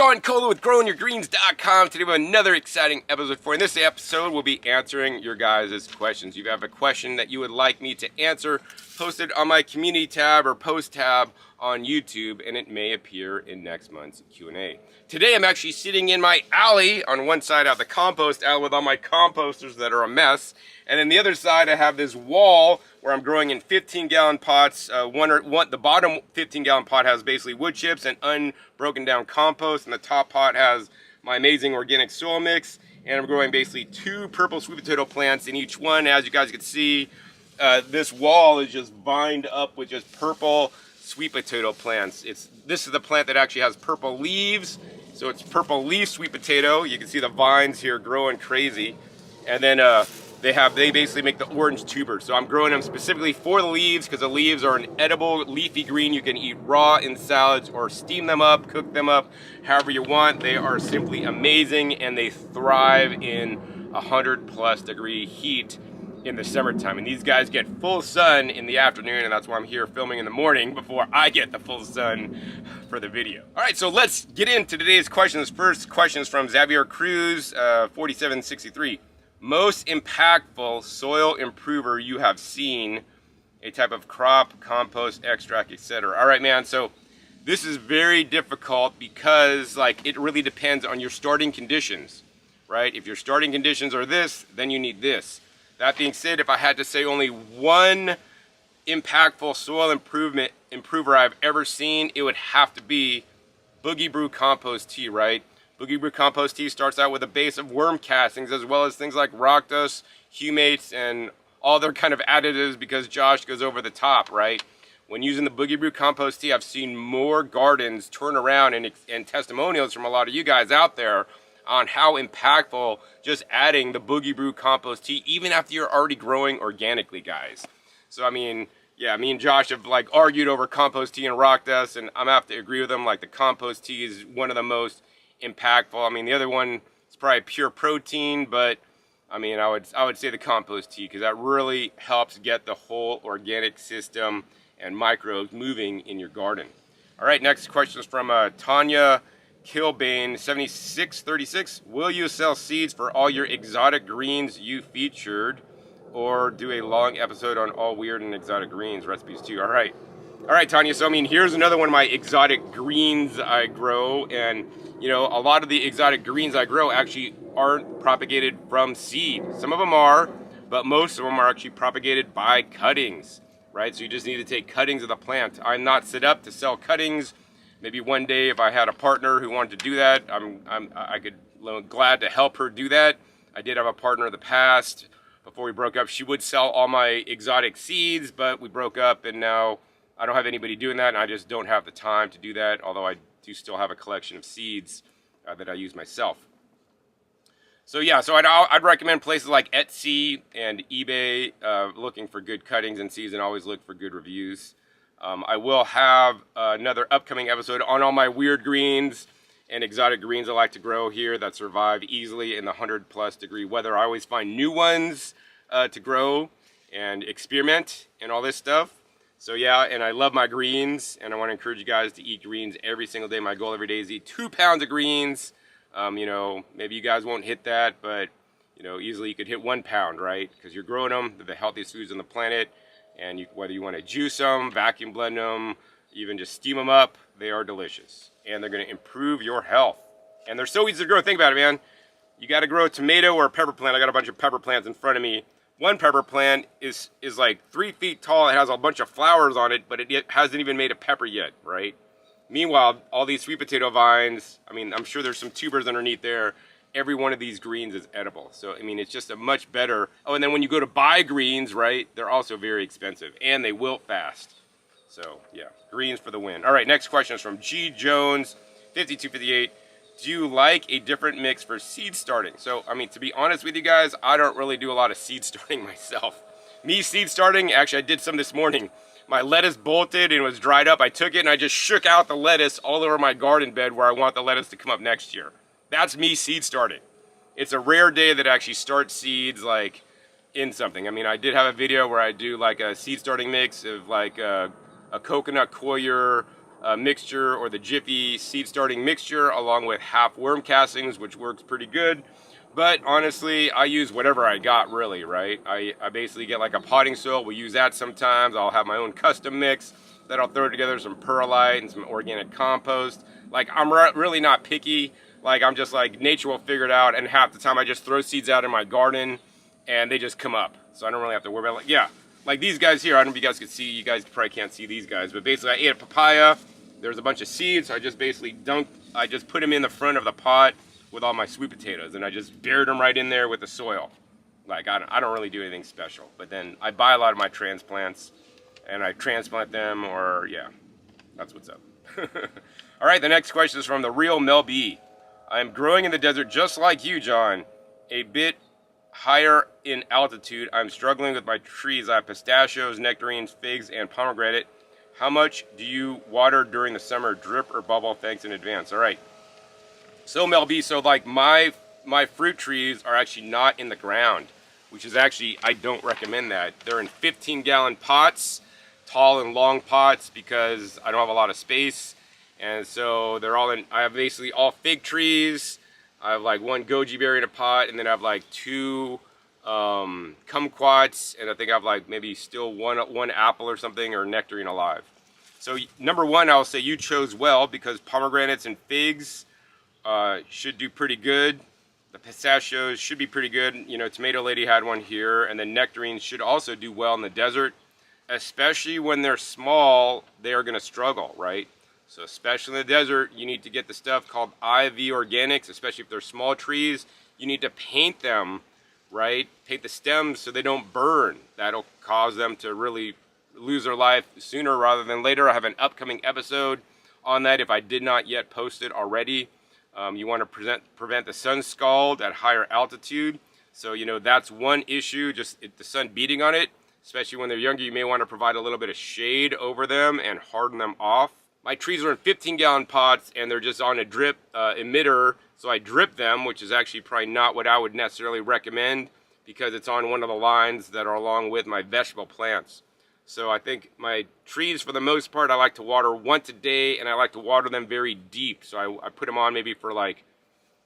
Sean Cola with growingyourgreens.com. Today we have another exciting episode for you. In this episode, we'll be answering your guys' questions. If you have a question that you would like me to answer, post it on my community tab or post tab on YouTube, and it may appear in next month's Q&A. Today I'm actually sitting in my alley. On one side I have the compost alley with all my composters that are a mess, and then the other side I have this wall where I'm growing in 15-gallon pots. The bottom 15-gallon pot has basically wood chips and unbroken down compost, and the top pot has my amazing organic soil mix, and I'm growing basically 2 purple sweet potato plants in each one. As you guys can see, this wall is just vined up with just purple sweet potato plants. This is the plant that actually has purple leaves, so it's purple leaf sweet potato. You can see the vines here growing crazy, and then they basically make the orange tubers. So I'm growing them specifically for the leaves because the leaves are an edible leafy green. You can eat raw in salads or steam them up, cook them up, however you want. They are simply amazing, and they thrive in 100+ degree heat in the summertime. And these guys get full sun in the afternoon, and that's why I'm here filming in the morning before I get the full sun for the video. All right, so let's get into today's questions. First question is from Xavier Cruz, 4763. Most impactful soil improver you have seen, a type of crop, compost, extract, etc. All right, man, so this is very difficult because it really depends on your starting conditions, right? If your starting conditions are this, then you need this. That being said, if I had to say only one impactful soil improver I've ever seen, it would have to be Boogie Brew Compost Tea, right? Boogie Brew Compost Tea starts out with a base of worm castings, as well as things like rock dust, humates, and all their kind of additives, because Josh goes over the top, right? When using the Boogie Brew Compost Tea, I've seen more gardens turn around, and testimonials from a lot of you guys out there on how impactful just adding the Boogie Brew Compost Tea, even after you're already growing organically, guys. So I mean, yeah, me and Josh have argued over compost tea and rock dust, and I'm gonna have to agree with them. The compost tea is one of the most impactful. I mean, the other one is probably pure protein, but I mean, I would say the compost tea, because that really helps get the whole organic system and microbes moving in your garden. All right, next question is from Tanya Kilbane, 7636. Will you sell seeds for all your exotic greens you featured, or do a long episode on all weird and exotic greens recipes too? All right, Tanya. So I mean, here's another one of my exotic greens I grow, and you know, a lot of the exotic greens I grow actually aren't propagated from seed. Some of them are, but most of them are actually propagated by cuttings, right? So you just need to take cuttings of the plant. I'm not set up to sell cuttings. Maybe one day, if I had a partner who wanted to do that, I could glad to help her do that. I did have a partner in the past. Before we broke up, she would sell all my exotic seeds, but we broke up, and now I don't have anybody doing that, and I just don't have the time to do that, although I do still have a collection of seeds that I use myself. So yeah, so I'd recommend places like Etsy and eBay, looking for good cuttings and seeds, and always look for good reviews. I will have another upcoming episode on all my weird greens and exotic greens I like to grow here that survive easily in the 100+ degree weather. I always find new ones to grow and experiment and all this stuff. So yeah, and I love my greens, and I want to encourage you guys to eat greens every single day. My goal every day is to eat 2 pounds of greens. You know, maybe you guys won't hit that, but you know, easily you could hit 1 pound, right? Because you're growing them. They're the healthiest foods on the planet. And whether you want to juice them, vacuum blend them, even just steam them up, they are delicious. And they're going to improve your health. And they're so easy to grow. Think about it, man. You got to grow a tomato or a pepper plant. I got a bunch of pepper plants in front of me. One pepper plant is like 3 feet tall. It has a bunch of flowers on it, but it hasn't even made a pepper yet, right? Meanwhile, all these sweet potato vines, I mean, I'm sure there's some tubers underneath there. Every one of these greens is edible. So, I mean, it's just a much better... Oh, and then when you go to buy greens, right, they're also very expensive, and they wilt fast. So, yeah, greens for the win. All right, next question is from G. Jones, 5258. Do you like a different mix for seed starting? So, I mean, to be honest with you guys, I don't really do a lot of seed starting myself. Me seed starting, actually, I did some this morning. My lettuce bolted and was dried up. I took it and I just shook out the lettuce all over my garden bed where I want the lettuce to come up next year. That's me seed starting. It's a rare day that I actually start seeds in something. I mean, I did have a video where I do a seed starting mix of a coconut coir, mixture, or the Jiffy seed starting mixture, along with half worm castings, which works pretty good. But honestly, I use whatever I got, really, right? I basically get like a potting soil. We use that sometimes. I'll have my own custom mix that I'll throw together, some perlite and some organic compost. Like, I'm really not picky. Like, I'm just like, nature will figure it out, and half the time I just throw seeds out in my garden and they just come up. So I don't really have to worry about it. Like, yeah, like these guys here, I don't know if you guys can see, you guys probably can't see these guys, but basically I ate a papaya. There's a bunch of seeds, so I just basically I just put them in the front of the pot with all my sweet potatoes, and I just buried them right in there with the soil. Like, I don't really do anything special. But then I buy a lot of my transplants, and I transplant them, or yeah, that's what's up. All right, the next question is from the real Mel B. I'm growing in the desert just like you, John. A bit higher in altitude. I'm struggling with my trees. I have pistachios, nectarines, figs, and pomegranate. How much do you water during the summer? Drip or bubble? Thanks in advance. All right. So Mel B, so like my fruit trees are actually not in the ground, which is actually, I don't recommend that. They're in 15-gallon pots, tall and long pots, because I don't have a lot of space. And so they're all in, I have basically all fig trees. I have like one goji berry in a pot, and then I have like two kumquats, and I think I have like maybe still one apple or something, or nectarine alive. So number one, I'll say you chose well, because pomegranates and figs should do pretty good. The pistachios should be pretty good. You know, Tomato Lady had one here, and the nectarines should also do well in the desert. Especially when they're small, they are going to struggle, right? So especially in the desert, you need to get the stuff called IV organics, especially if they're small trees. You need to paint them, right? Paint the stems so they don't burn. That'll cause them to really lose their life sooner rather than later. I have an upcoming episode on that if I did not yet post it already. You want to prevent the sun scald at higher altitude. So, you know, that's one issue, just the sun beating on it. Especially when they're younger, you may want to provide a little bit of shade over them and harden them off. My trees are in 15-gallon pots, and they're just on a drip emitter. So I drip them, which is actually probably not what I would necessarily recommend, because it's on one of the lines that are along with my vegetable plants. So I think my trees, for the most part, I like to water once a day, and I like to water them very deep. So I put them on maybe for like,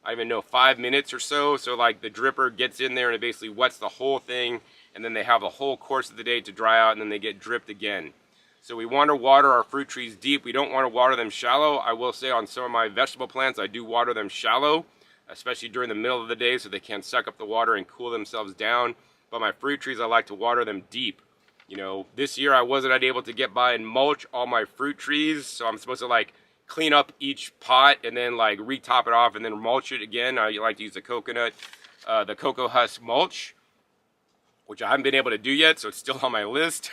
I even know, 5 minutes or so. So like the dripper gets in there and it basically wets the whole thing, and then they have the whole course of the day to dry out, and then they get dripped again. So we want to water our fruit trees deep. We don't want to water them shallow. I will say on some of my vegetable plants, I do water them shallow, especially during the middle of the day so they can suck up the water and cool themselves down. But my fruit trees, I like to water them deep. You know, this year I wasn't able to get by and mulch all my fruit trees, so I'm supposed to like clean up each pot and then like re-top it off and then mulch it again. I like to use the cocoa husk mulch, which I haven't been able to do yet, so it's still on my list.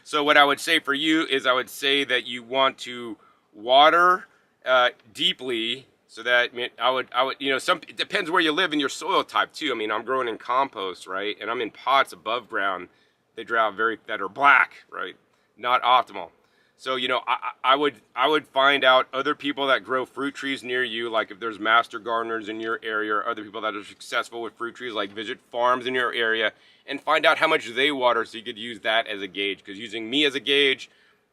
So what I would say for you is I would say that you want to water deeply, so that, I would, you know, it depends where you live in your soil type too. I mean, I'm growing in compost, right? And I'm in pots above ground. They dry out that are black, right? Not optimal. So, you know, I would find out other people that grow fruit trees near you, like if there's master gardeners in your area, or other people that are successful with fruit trees, like visit farms in your area, and find out how much they water, so you could use that as a gauge. Because using me as a gauge,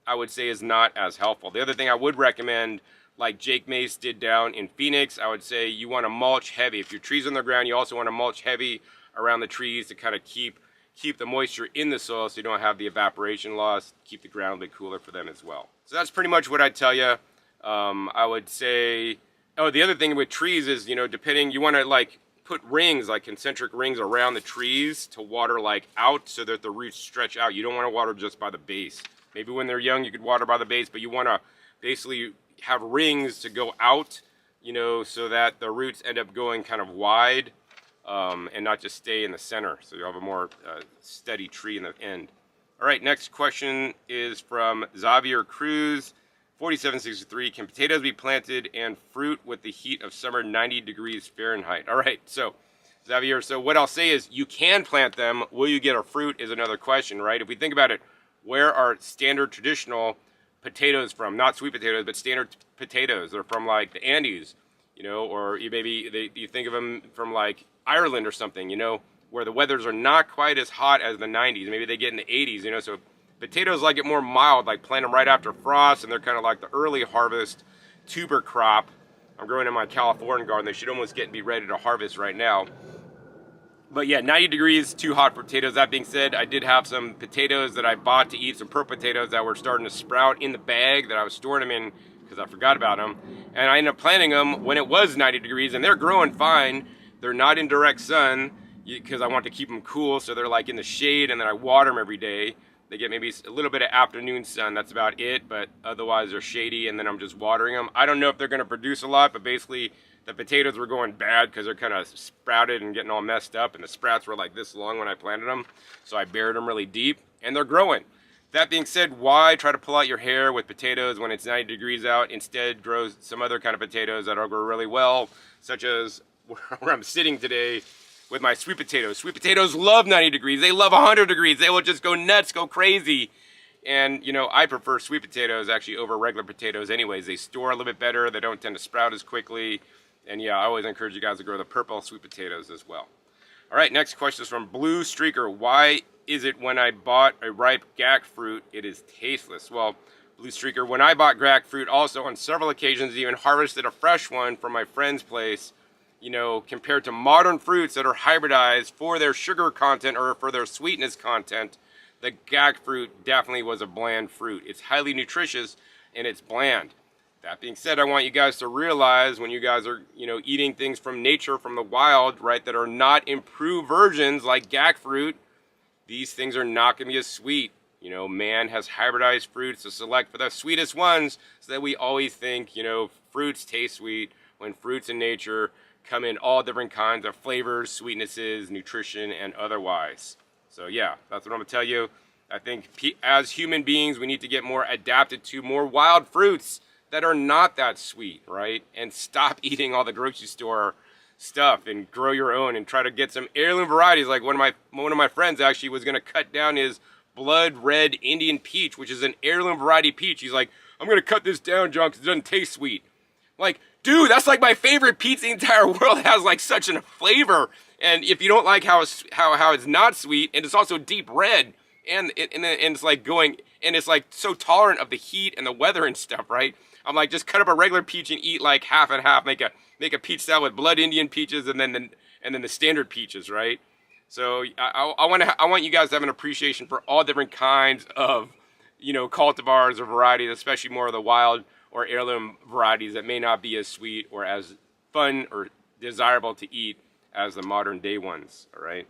I would say, is not as helpful. The other thing I would recommend, like Jake Mace did down in Phoenix, I would say you want to mulch heavy. If your trees on the ground, you also want to mulch heavy around the trees to kind of keep the moisture in the soil, so you don't have the evaporation loss, keep the ground a bit cooler for them as well. So that's pretty much what I'd tell you. I would say, oh, the other thing with trees is, you know, you want to like put rings, like concentric rings around the trees to water like out, so that the roots stretch out. You don't want to water just by the base. Maybe when they're young you could water by the base, but you want to basically have rings to go out, you know, so that the roots end up going kind of wide. And not just stay in the center, so you have a more steady tree in the end. All right, next question is from Xavier Cruz, 4763. Can potatoes be planted and fruit with the heat of summer 90 degrees Fahrenheit? All right, so Xavier, so what I'll say is you can plant them. Will you get a fruit is another question, right? If we think about it, where are standard traditional potatoes from? Not sweet potatoes, but standard potatoes. They're from like the Andes, you know, or you think of them from like Ireland or something, you know, where the weathers are not quite as hot as the 90s. Maybe they get in the 80s, you know, so Potatoes like it more mild, like plant them right after frost, and they're kind of like the early harvest tuber crop. I'm growing in my California garden. They should almost be ready to harvest right now. But yeah, 90 degrees, too hot for potatoes. That being said, I did have some potatoes that I bought to eat, some purple potatoes that were starting to sprout in the bag that I was storing them in because I forgot about them. And I ended up planting them when it was 90 degrees, and they're growing fine. They're not in direct sun because I want to keep them cool, so they're like in the shade, and then I water them every day. They get maybe a little bit of afternoon sun, that's about it, but otherwise they're shady, and then I'm just watering them. I don't know if they're gonna produce a lot, but basically the potatoes were going bad because they're kind of sprouted and getting all messed up, and the sprouts were like this long when I planted them, so I buried them really deep, and they're growing. That being said, why try to pull out your hair with potatoes when it's 90 degrees out? Instead, grow some other kind of potatoes that'll grow really well, such as where I'm sitting today with my sweet potatoes. Sweet potatoes love 90 degrees. They love 100 degrees. They will just go nuts, go crazy. And, you know, I prefer sweet potatoes actually over regular potatoes anyways. They store a little bit better. They don't tend to sprout as quickly. And yeah, I always encourage you guys to grow the purple sweet potatoes as well. All right, next question is from Blue Streaker. Why is it when I bought a ripe gack fruit, it is tasteless? Well, Blue Streaker, when I bought gack fruit also on several occasions, even harvested a fresh one from my friend's place, you know, compared to modern fruits that are hybridized for their sugar content or for their sweetness content, the gack fruit definitely was a bland fruit. It's highly nutritious and it's bland. That being said, I want you guys to realize when you guys are, you know, eating things from nature, from the wild, right, that are not improved versions like gack fruit, these things are not going to be as sweet. You know, man has hybridized fruits to select for the sweetest ones so that we always think, you know, fruits taste sweet when fruits in nature come in all different kinds of flavors, sweetnesses, nutrition, and otherwise. So yeah, that's what I'm going to tell you. I think as human beings, we need to get more adapted to more wild fruits that are not that sweet, right? And stop eating all the grocery store stuff and grow your own and try to get some heirloom varieties. Like one of my friends actually was going to cut down his blood red Indian peach, which is an heirloom variety peach. He's like, I'm going to cut this down, John, because it doesn't taste sweet. Like, dude, that's like my favorite peach in the entire world. It has like such a flavor. And if you don't like how it's not sweet, and it's also deep red, and it's like going, and it's like so tolerant of the heat and the weather and stuff, right? I'm like, just cut up a regular peach and eat like half and half. Make a peach salad with blood Indian peaches and then the standard peaches, right? So I want you guys to have an appreciation for all different kinds of, you know, cultivars or varieties, especially more of the wild or heirloom varieties that may not be as sweet or as fun or desirable to eat as the modern day ones, all right?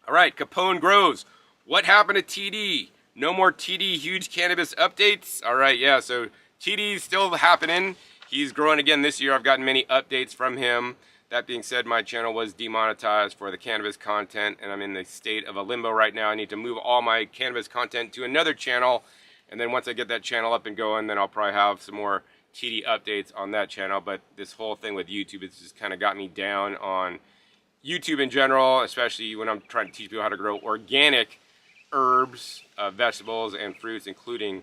All right, Capone Grows. What happened to TD? No more TD huge cannabis updates? All right, yeah, so TD's still happening. He's growing again this year. I've gotten many updates from him. That being said, my channel was demonetized for the cannabis content, and I'm in the state of a limbo right now. I need to move all my cannabis content to another channel, and then once I get that channel up and going, then I'll probably have some more TD updates on that channel. But this whole thing with YouTube, it's just kind of got me down on YouTube in general, especially when I'm trying to teach people how to grow organic herbs, vegetables, and fruits, including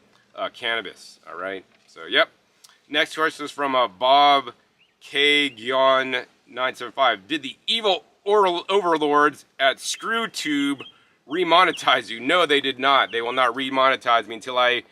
cannabis, all right? So, yep. Next question is from Bob K. Gyon 975. Did the evil overlords at ScrewTube remonetize you? No, they did not. They will not remonetize me until I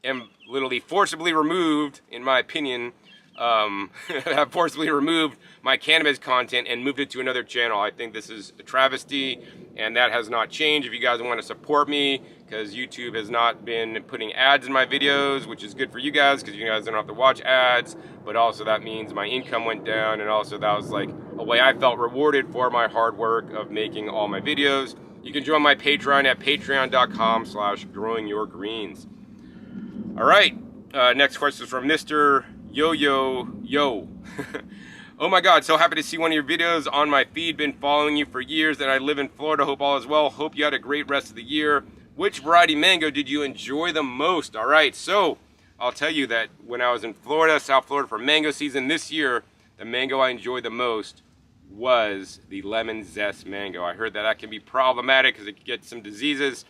am literally forcibly removed, in my opinion, have forcibly removed my cannabis content and moved it to another channel. I think this is a travesty, and that has not changed. If you guys want to support me, because YouTube has not been putting ads in my videos, which is good for you guys, because you guys don't have to watch ads, but also that means my income went down, and also that was like a way I felt rewarded for my hard work of making all my videos. You can join my Patreon at patreon.com/growingyourgreens. All right, next question is from Mr. Yo. Oh my God, so happy to see one of your videos on my feed. Been following you for years, and I live in Florida. Hope all is well. Hope you had a great rest of the year. Which variety mango did you enjoy the most? All right, so I'll tell you that when I was in Florida, South Florida, for mango season this year, the mango I enjoyed the most was the lemon zest mango. I heard that can be problematic because it can get some diseases.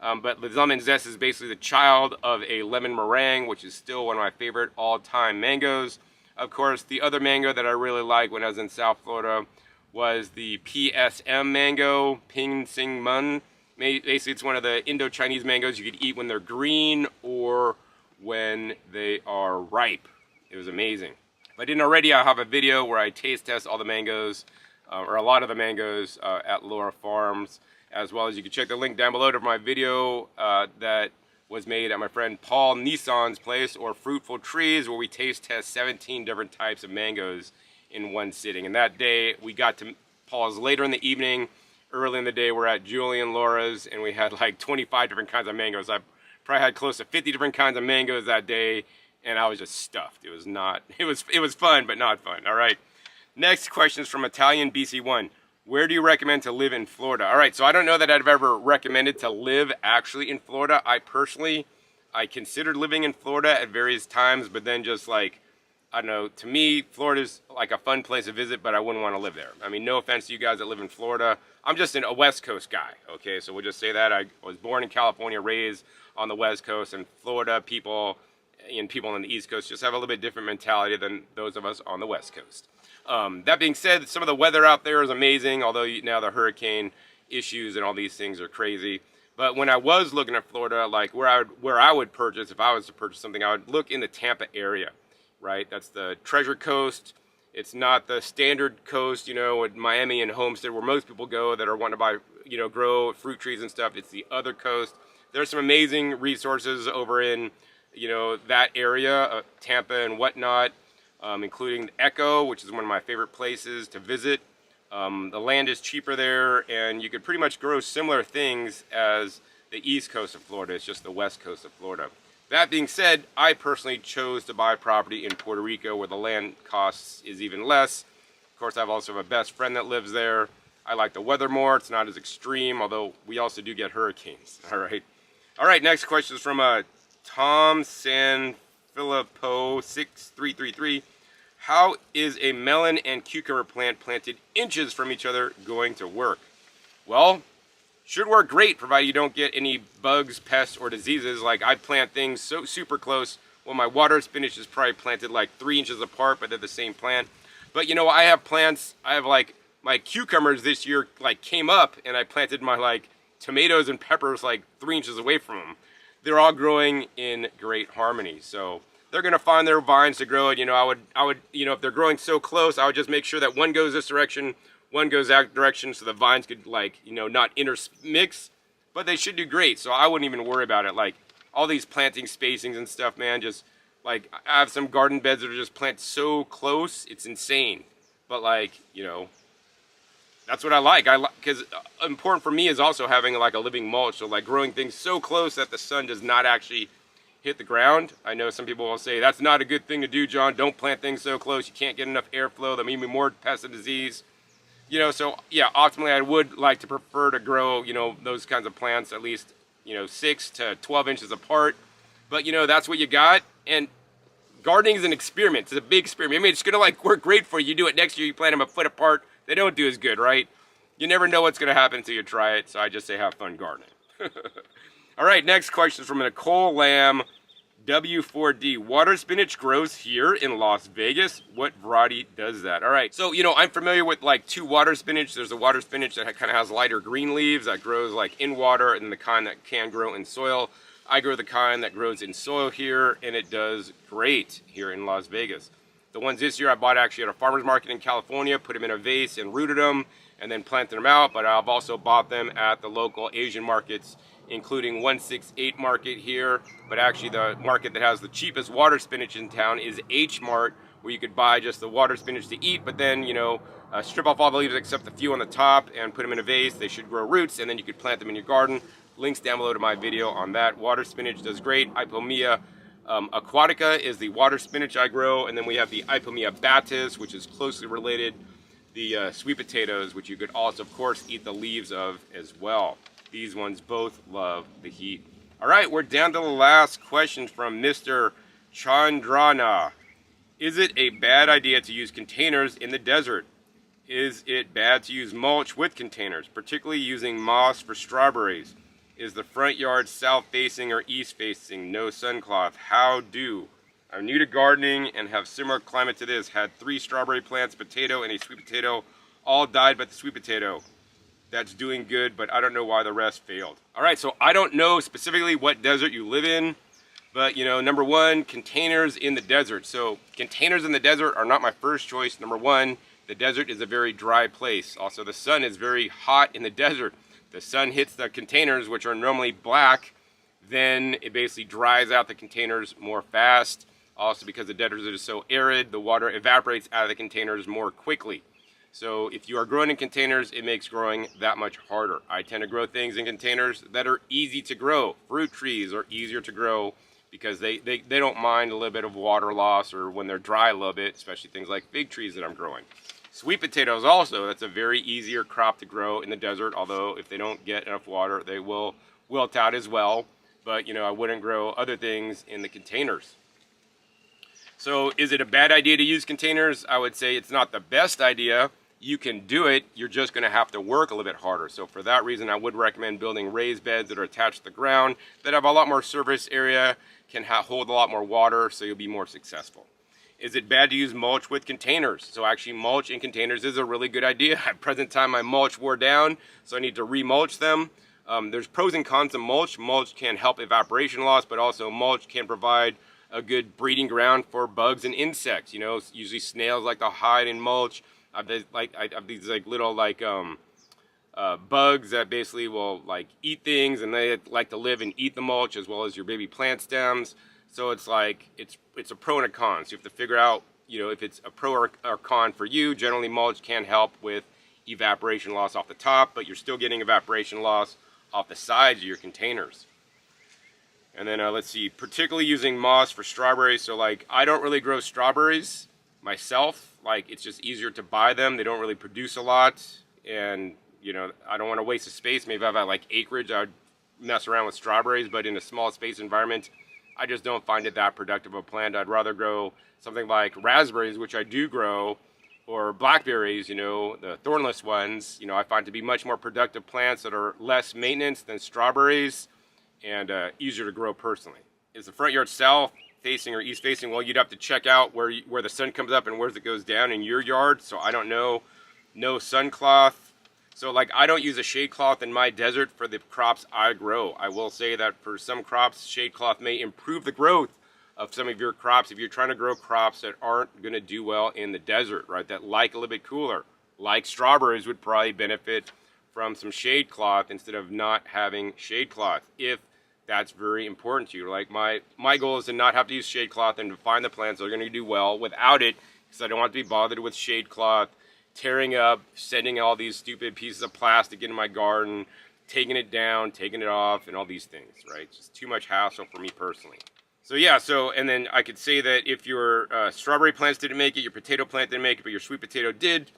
But the lemon zest is basically the child of a lemon meringue, which is still one of my favorite all-time mangoes. Of course, the other mango that I really liked when I was in South Florida was the PSM mango, Ping Sing Mun Basically, it's one of the Indo-Chinese mangoes you could eat when they're green or when they are ripe. It was amazing. If I didn't already, I have a video where I taste test all the mangoes, or a lot of the mangoes at Laura Farms, as well as you can check the link down below to my video that was made at my friend Paul Nissan's place, or Fruitful Trees, where we taste test 17 different types of mangoes in one sitting. And that day, we got to Paul's later in the evening. Early in the day, we're at Julie and Laura's, and we had like 25 different kinds of mangoes. I probably had close to 50 different kinds of mangoes that day, and I was just stuffed. It was fun, but not fun. All right. Next question is from Italian BC1. Where do you recommend to live in Florida? All right, so I don't know that I've ever recommended to live actually in Florida. I considered living in Florida at various times, but then just like, I don't know, to me, Florida's like a fun place to visit, but I wouldn't want to live there. I mean, no offense to you guys that live in Florida. I'm just a West Coast guy, okay? So we'll just say that. I was born in California, raised on the West Coast, and Florida people and people on the East Coast just have a little bit different mentality than those of us on the West Coast. That being said, some of the weather out there is amazing, although now the hurricane issues and all these things are crazy. But when I was looking at Florida, like where I would purchase, if I was to purchase something, I would look in the Tampa area, right? That's the Treasure Coast. It's not the standard coast, you know, with Miami and Homestead, where most people go that are wanting to buy, you know, grow fruit trees and stuff. It's the other coast. There's some amazing resources over in, you know, that area, Tampa and whatnot, including Echo, which is one of my favorite places to visit. The land is cheaper there, and you could pretty much grow similar things as the east coast of Florida. It's just the west coast of Florida. That being said, I personally chose to buy property in Puerto Rico, where the land costs is even less. Of course, I also have a best friend that lives there. I like the weather more. It's not as extreme, although we also do get hurricanes. All right, next question is from Tom Sanfilippo 6333. How is a melon and cucumber plant planted inches from each other going to work? Well, should work great, provided you don't get any bugs, pests, or diseases. Like, I plant things so super close. Well, my water spinach is probably planted like 3 inches apart, but they're the same plant. But you know, I have plants, I have like, my cucumbers this year like came up, and I planted my like tomatoes and peppers like 3 inches away from them. They're all growing in great harmony. So they're gonna find their vines to grow it. You know, I would, you know, if they're growing so close, I would just make sure that one goes this direction, one goes that direction, so the vines could, like, you know, not intermix, but they should do great. So I wouldn't even worry about it. Like, all these planting spacings and stuff, man, just like, I have some garden beds that are just planted so close, it's insane. But like, you know, that's what I like. Because important for me is also having like a living mulch. So like growing things so close that the sun does not actually hit the ground. I know some people will say that's not a good thing to do, John. Don't plant things so close. You can't get enough airflow. That may be more pest and disease. You know, so yeah, ultimately I would like to prefer to grow, you know, those kinds of plants at least, you know, 6 to 12 inches apart. But you know, that's what you got. And gardening is an experiment. It's a big experiment. I mean, it's gonna like work great for you. You do it next year, you plant them a foot apart. They don't do as good, right? You never know what's gonna happen until you try it. So I just say have fun gardening. All right, next question is from Nicole Lamb, W4D. Water spinach grows here in Las Vegas. What variety does that? All right, so, you know, I'm familiar with like 2 water spinach. There's a water spinach that kind of has lighter green leaves that grows like in water, and the kind that can grow in soil. I grow the kind that grows in soil here, and it does great here in Las Vegas. The ones this year I bought actually at a farmer's market in California, put them in a vase and rooted them, and then planted them out. But I've also bought them at the local Asian markets, including 168 Market here. But actually the market that has the cheapest water spinach in town is H Mart, where you could buy just the water spinach to eat, but then, you know, strip off all the leaves except the few on the top and put them in a vase. They should grow roots, and then you could plant them in your garden. Links down below to my video on that. Water spinach does great. Ipomea aquatica is the water spinach I grow, and then we have the Ipomea batis, which is closely related. The sweet potatoes, which you could also, of course, eat the leaves of as well. These ones both love the heat. All right, we're down to the last question from Mr. Chandrana. Is it a bad idea to use containers in the desert? Is it bad to use mulch with containers, particularly using moss for strawberries? Is the front yard south facing or east facing? No suncloth. How do? I'm new to gardening and have similar climate to this. Had 3 strawberry plants, potato, and a sweet potato. All died but the sweet potato. that's doing good, but I don't know why the rest failed. All right, so I don't know specifically what desert you live in, but you know, number one, containers in the desert. So containers in the desert are not my first choice. Number one, the desert is a very dry place. Also, the sun is very hot in the desert. The sun hits the containers, which are normally black, then it basically dries out the containers more fast. Also, because the desert is so arid, the water evaporates out of the containers more quickly. So if you are growing in containers, it makes growing that much harder. I tend to grow things in containers that are easy to grow. Fruit trees are easier to grow because they don't mind a little bit of water loss, or when they're dry a little bit, especially things like fig trees that I'm growing. Sweet potatoes also, that's a very easier crop to grow in the desert, although if they don't get enough water, they will wilt out as well. But, you know, I wouldn't grow other things in the containers. So is it a bad idea to use containers? I would say it's not the best idea. You can do it, you're just going to have to work a little bit harder. So for that reason, I would recommend building raised beds that are attached to the ground, that have a lot more surface area, can hold a lot more water, so you'll be more successful. Is it bad to use mulch with containers? So actually mulch in containers is a really good idea. At present time, my mulch wore down, so I need to re-mulch them. There's pros and cons to mulch. Mulch can help evaporation loss, but also mulch can provide a good breeding ground for bugs and insects. You know, usually snails like to hide in mulch. I have these little bugs that basically will eat things, and they like to live and eat the mulch as well as your baby plant stems. So it's a pro and a con. So you have to figure out, you know, if it's a pro or con for you. Generally, mulch can help with evaporation loss off the top, but you're still getting evaporation loss off the sides of your containers. And then let's see, particularly using moss for strawberries. So I don't really grow strawberries myself. It's just easier to buy them. They don't really produce a lot, and you know, I don't want to waste the space. Maybe if I had acreage, I'd mess around with strawberries, but in a small space environment, I just don't find it that productive of a plant. I'd rather grow something like raspberries, which I do grow, or blackberries, you know, the thornless ones. You know, I find to be much more productive plants that are less maintenance than strawberries, and easier to grow personally. Is the front yard south facing or east facing? Well, you'd have to check out where the sun comes up and where it goes down in your yard. So I don't know. No sun cloth. So I don't use a shade cloth in my desert for the crops I grow. I will say that for some crops, shade cloth may improve the growth of some of your crops if you're trying to grow crops that aren't going to do well in the desert, right? That like a little bit cooler. Like strawberries would probably benefit from some shade cloth instead of not having shade cloth, if that's very important to you. My goal is to not have to use shade cloth and to find the plants that are going to do well without it, because I don't want to be bothered with shade cloth, tearing up, sending all these stupid pieces of plastic into my garden, taking it down, taking it off, and all these things, right? It's just too much hassle for me personally. So yeah, and then I could say that if your strawberry plants didn't make it, your potato plant didn't make it, but your sweet potato did,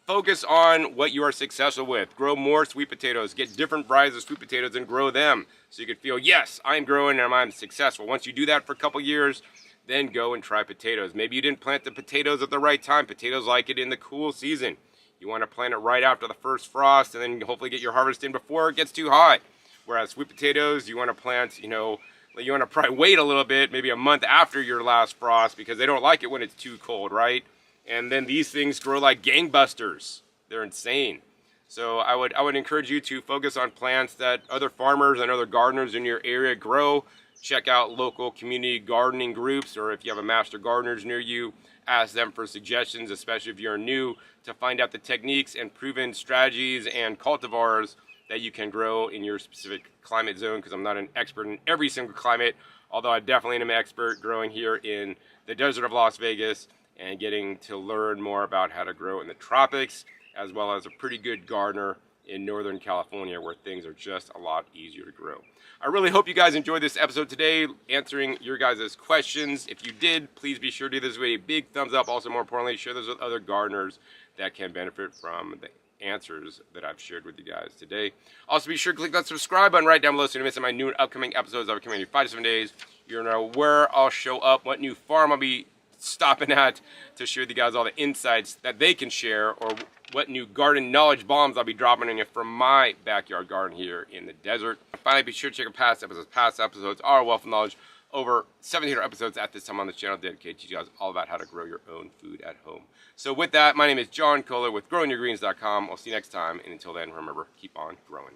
focus on what you are successful with. Grow more sweet potatoes. Get different varieties of sweet potatoes and grow them, so you can feel, yes, I'm growing and I'm successful. Once you do that for a couple years, then go and try potatoes. Maybe you didn't plant the potatoes at the right time. Potatoes like it in the cool season. You want to plant it right after the first frost, and then hopefully get your harvest in before it gets too hot. Whereas sweet potatoes, you want to plant, you know, you want to probably wait a little bit, maybe a month after your last frost, because they don't like it when it's too cold, right? And then these things grow like gangbusters. They're insane. So I would encourage you to focus on plants that other farmers and other gardeners in your area grow. Check out local community gardening groups, or if you have a master gardeners near you, ask them for suggestions, especially if you're new, to find out the techniques and proven strategies and cultivars that you can grow in your specific climate zone, because I'm not an expert in every single climate, although I definitely am an expert growing here in the desert of Las Vegas and getting to learn more about how to grow in the tropics, as well as a pretty good gardener in Northern California, where things are just a lot easier to grow. I really hope you guys enjoyed this episode today, answering your guys' questions. If you did, please be sure to give this video a big thumbs up. Also, more importantly, share this with other gardeners that can benefit from the answers that I've shared with you guys today. Also, be sure to click that subscribe button right down below so you don't miss my new and upcoming episodes over coming in 5 to 7 days. You're gonna know where I'll show up, what new farm I'll be stopping at, to share with you guys all the insights that they can share, or what new garden knowledge bombs I'll be dropping on you from my backyard garden here in the desert. Finally, be sure to check out past episodes. Past episodes are a wealth of knowledge over 1,700 episodes at this time on the channel dedicated to you guys all about how to grow your own food at home. So with that, my name is John Kohler with growingyurgreens.com. I'll see you next time, and until then, remember, keep on growing.